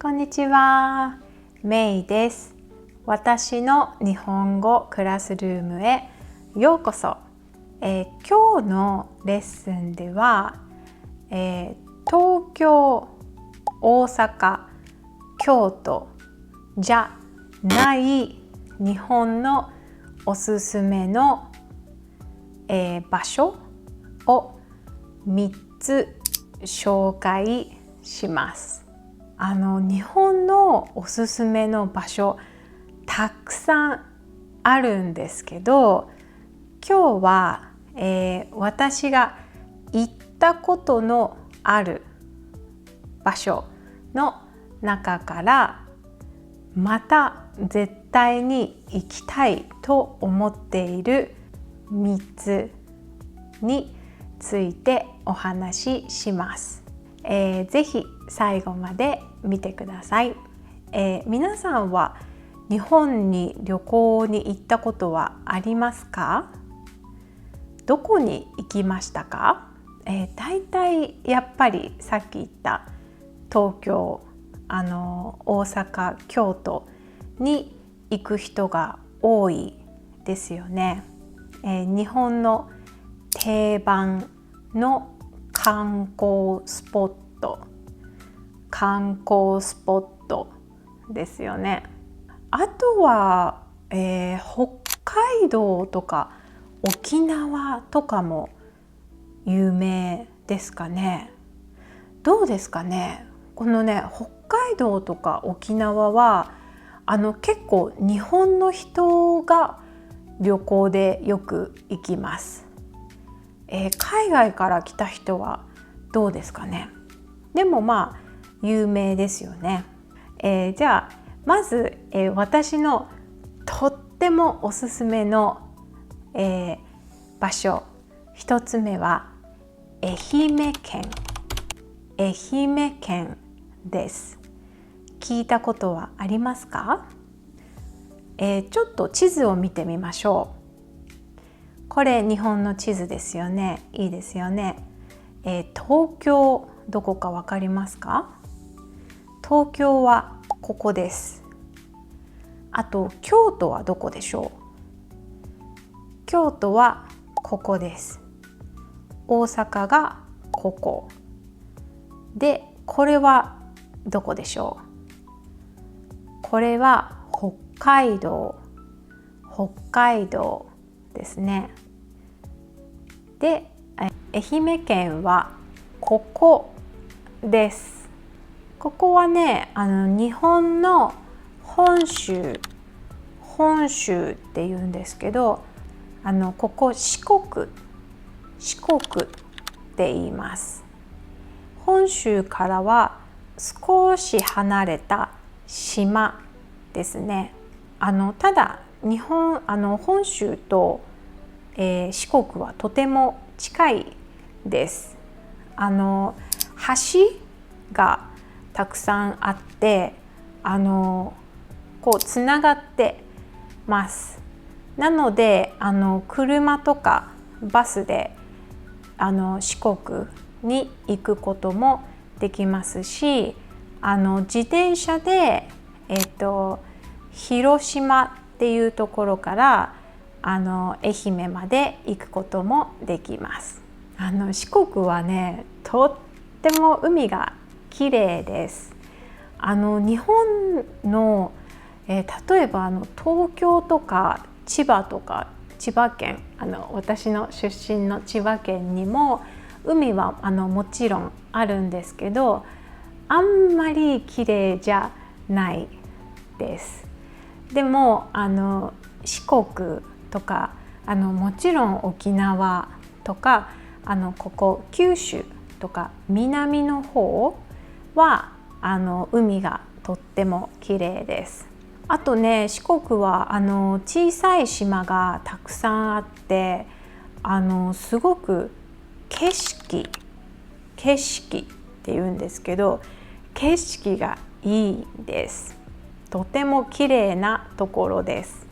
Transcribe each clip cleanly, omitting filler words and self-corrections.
こんにちは、メイです。私の日本語クラスルームへようこそ。今日のレッスンでは、東京、大阪、京都じゃない日本のおすすめの、場所を3つ紹介します。日本のおすすめの場所たくさんあるんですけど、今日は、私が行ったことのある場所の中からまた絶対に行きたいと思っている3つについてお話しします。ぜひ最後まで見てください。皆さんは日本に旅行に行ったことはありますか？どこに行きましたか？だいたいやっぱりさっき言った東京、大阪、京都に行く人が多いですよね。日本の定番の観光スポットですよね。あとは、北海道とか沖縄とかも有名ですかね。どうですかね。このね、北海道とか沖縄は結構日本の人が旅行でよく行きます。海外から来た人はどうですかね。でもまあ有名ですよね。じゃあまず、私のとってもおすすめの、場所一つ目は愛媛県です。聞いたことはありますか？ちょっと地図を見てみましょう。これ日本の地図ですよね。いいですよね。東京どこかわかりますか？東京はここです。あと京都はどこでしょう？京都はここです。大阪がここで、これはどこでしょう？これは北海道ですね。で、愛媛県はここです。ここはね、日本の本州っていうんですけど、ここ四国って言います。本州からは少し離れた島ですね。ただ本州と、四国はとても近いです。橋がたくさんあって、こうつながってます。なので車とかバスで四国に行くこともできますし、自転車で、広島っていうところから愛媛まで行くこともできます。四国はね、とっても海がきれいです。日本の、例えば東京とか千葉県、私の出身の千葉県にも海はもちろんあるんですけど、あんまりきれいじゃないです。でも四国とかもちろん沖縄とかここ九州とか南の方は海がとってもきれいです。あとね、四国は小さい島がたくさんあって、すごく景色っていうんですけど、景色がいいです。とてもきれいなところです。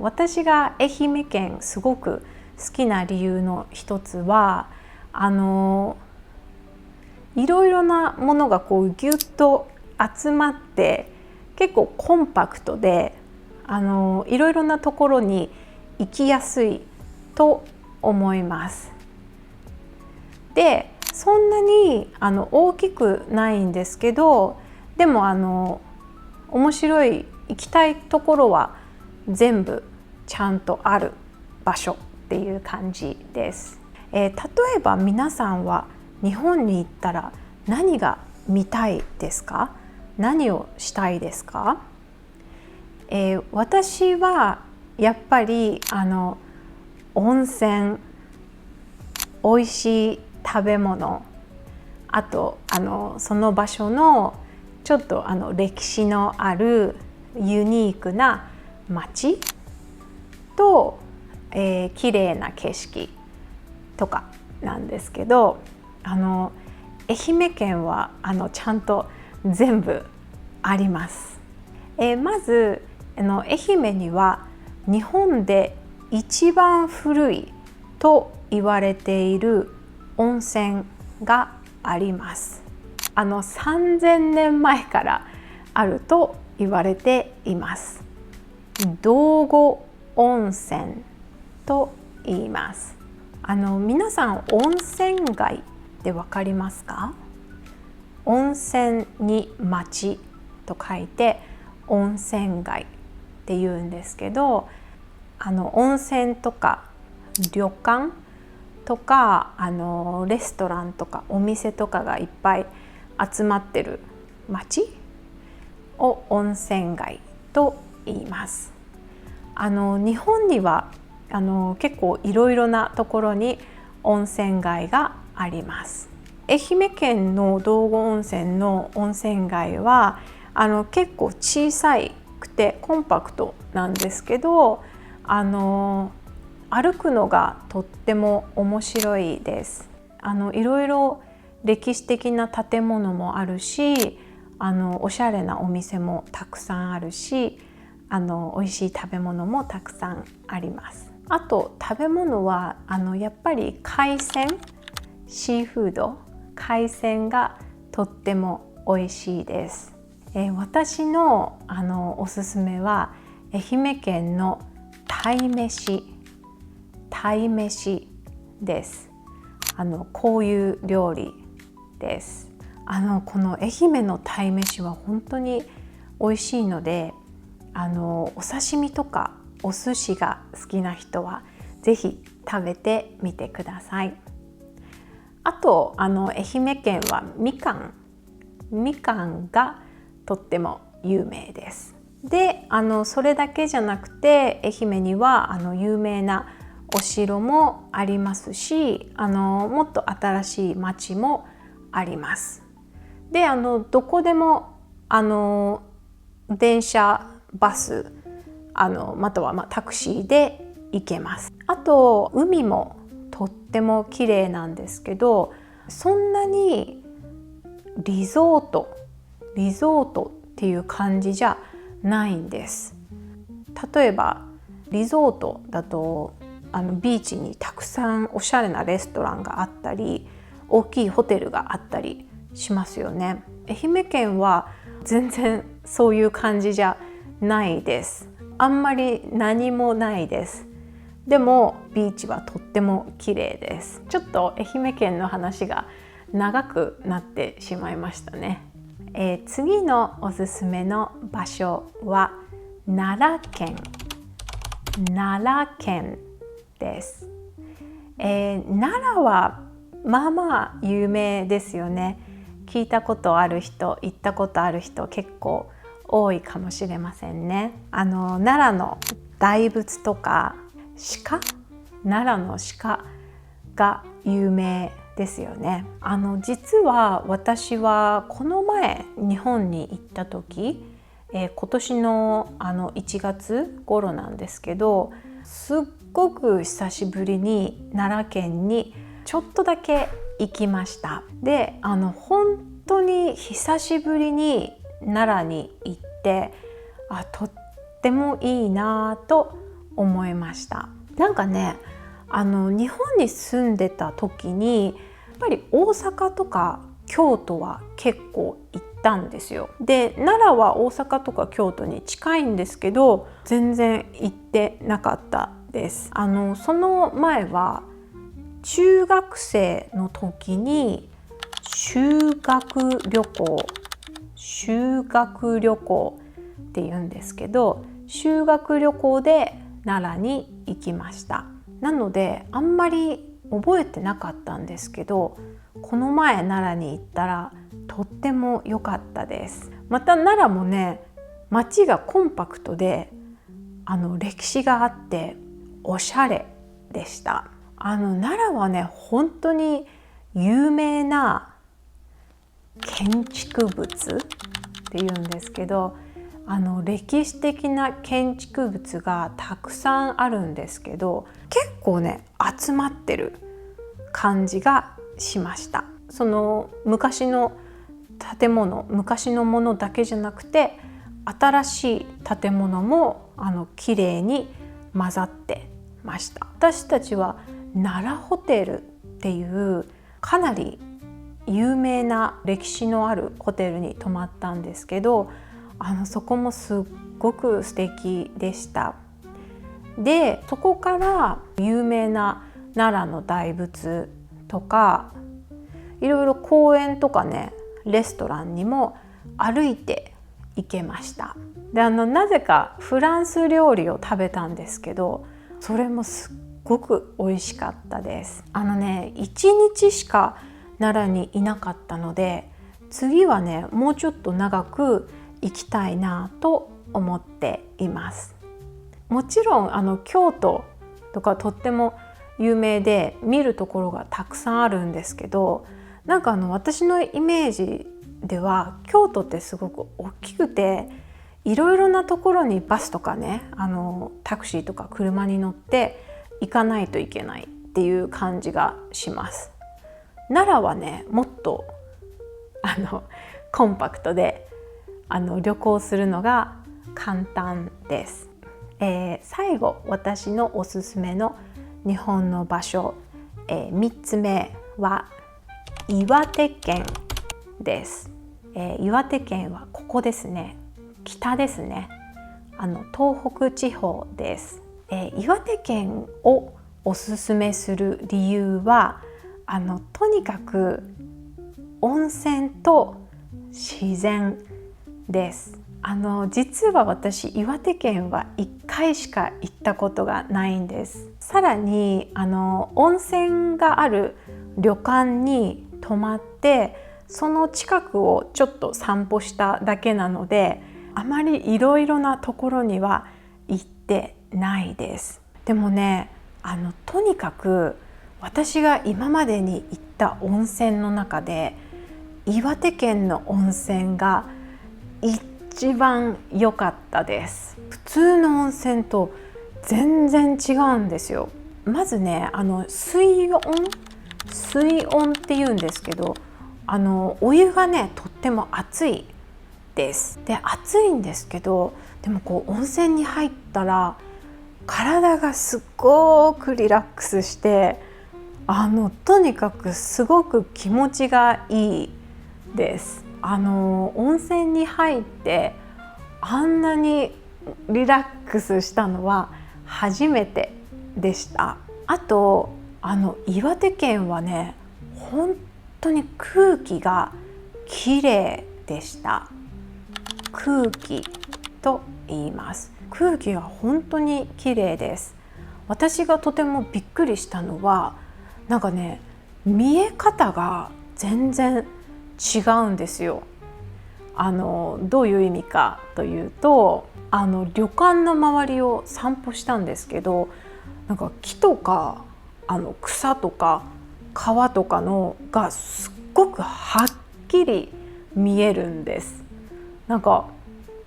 私が愛媛県すごく好きな理由の一つは、いろいろなものがこうギュッと集まって結構コンパクトでいろいろなところに行きやすいと思います。でそんなに大きくないんですけど、でも面白い行きたいところは全部ちゃんとある場所っていう感じです。例えば皆さんは日本に行ったら何が見たいですか？何をしたいですか？私はやっぱり温泉、おいしい食べ物、あとその場所のちょっと歴史のあるユニークな街と、綺麗な景色とかなんですけど、愛媛県はちゃんと全部あります。まず愛媛には日本で一番古いと言われている温泉があります。3000年前からあると言われています。道後温泉と言います。皆さん温泉街ってわかりますか？温泉に町と書いて温泉街っていうんですけど、温泉とか旅館とかレストランとかお店とかがいっぱい集まってる町を温泉街と言います。日本には結構いろいろなところに温泉街があります。愛媛県の道後温泉の温泉街は結構小さくてコンパクトなんですけど、歩くのがとっても面白いです。いろいろ歴史的な建物もあるし、おしゃれなお店もたくさんあるし、美味しい食べ物もたくさんあります。あと食べ物はやっぱり海鮮、シーフード、海鮮がとっても美味しいです。私のおすすめは愛媛県の鯛めしです。こういう料理です。この愛媛の鯛めしは本当に美味しいので、お刺身とかお寿司が好きな人はぜひ食べてみてください。あと愛媛県はみかんがとっても有名です。でそれだけじゃなくて愛媛には有名なお城もありますし、もっと新しい町もあります。でどこでも電車、バスまたはタクシーで行けます。あと海もとっても綺麗なんですけど、そんなにリゾートっていう感じじゃないんです。例えばリゾートだとビーチにたくさんおしゃれなレストランがあったり、大きいホテルがあったりしますよね。愛媛県は全然そういう感じじゃないです。あんまり何もないです。でもビーチはとっても綺麗です。ちょっと愛媛県の話が長くなってしまいましたね。次のおすすめの場所は奈良県です。奈良はまあまあ有名ですよね。聞いたことある人、行ったことある人結構多いかもしれませんね。奈良の大仏とか奈良の鹿が有名ですよね。実は私はこの前日本に行った時、今年の1月頃なんですけど、すっごく久しぶりに奈良県にちょっとだけ行きました。で本当に久しぶりに奈良に行ってとってもいいなと思いました。なんかね日本に住んでた時にやっぱり大阪とか京都は結構行っったんですよ。で奈良は大阪とか京都に近いんですけど全然行ってなかったです。その前は中学生の時に修学旅行って言うんですけど、修学旅行で奈良に行きました。なのであんまり覚えてなかったんですけど、この前奈良に行ったらとっても良かったです。また奈良もね、街がコンパクトで歴史があっておしゃれでした。奈良はね本当に有名な建築物っていうんですけど、歴史的な建築物がたくさんあるんですけど、結構ね集まってる感じがしました。その昔の建物、昔のものだけじゃなくて新しい建物も綺麗に混ざってました。私たちは奈良ホテルっていうかなり有名な歴史のあるホテルに泊まったんですけど、そこもすっごく素敵でした。でそこから有名な奈良の大仏とかいろいろ公園とかね、レストランにも歩いて行けました。でなぜかフランス料理を食べたんですけど、それもすっごく美味しかったです。1日しか奈良にいなかったので、次はねもうちょっと長く行きたいなと思っています。もちろん京都とかとっても有名で見るところがたくさんあるんですけど、なんか私のイメージでは京都ってすごく大きくていろいろなところにバスとかねタクシーとか車に乗って行かないといけないっていう感じがします。奈良はねもっとコンパクトで旅行するのが簡単です。最後私のおすすめの日本の場所、3つ目は岩手県です。岩手県はここですね、北ですね、東北地方です。岩手県をおすすめする理由はとにかく温泉と自然です。実は私岩手県は1回しか行ったことがないんです。さらに温泉がある旅館に泊まってその近くをちょっと散歩しただけなので、あまりいろいろなところには行ってないです。でもねとにかく私が今までに行った温泉の中で岩手県の温泉が一番良かったです。普通の温泉と全然違うんですよ。まずね水温っていうんですけどお湯がねとっても熱いです。で暑いんですけど、でも温泉に入ったら体がすっごくリラックスしてとにかくすごく気持ちがいいです。温泉に入ってあんなにリラックスしたのは初めてでした。あと岩手県はね本当に空気がきれいでした。空気と言います。空気が本当にきれいです。私がとてもびっくりしたのはなんかね見え方が全然違うんですよ。どういう意味かというと旅館の周りを散歩したんですけど、なんか木とか草とか川とかのがすっごくはっきり見えるんです。なんか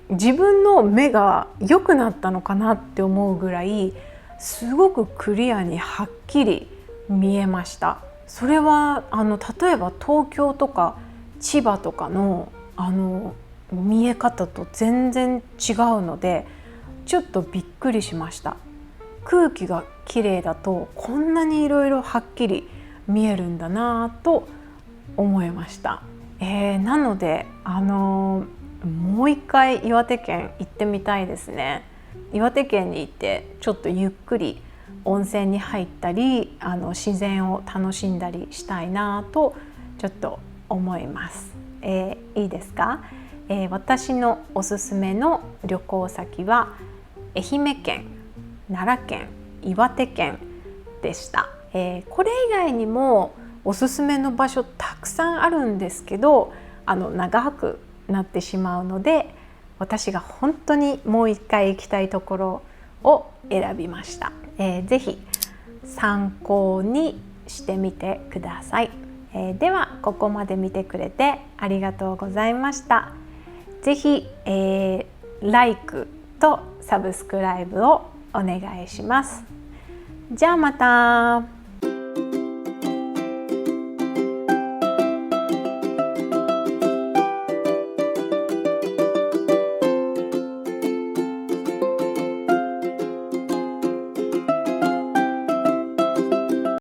自分の目が良くなったのかなって思うぐらいすごくクリアにはっきり見えました。それは例えば東京とか千葉とかの見え方と全然違うのでちょっとびっくりしました。空気がきれいだとこんなにいろいろはっきり見えるんだなと思いました。なのでもう一回岩手県行ってみたいですね。岩手県に行ってちょっとゆっくり温泉に入ったり自然を楽しんだりしたいなとちょっと思います。いいですか？私のおすすめの旅行先は愛媛県、奈良県、岩手県でした。これ以外にもおすすめの場所たくさんあるんですけど長くなってしまうので、私が本当にもう一回行きたいところを選びました。ぜひ参考にしてみてください。ではここまで見てくれてありがとうございました。ぜひ、like とサブスクライブをお願いします。じゃあまた。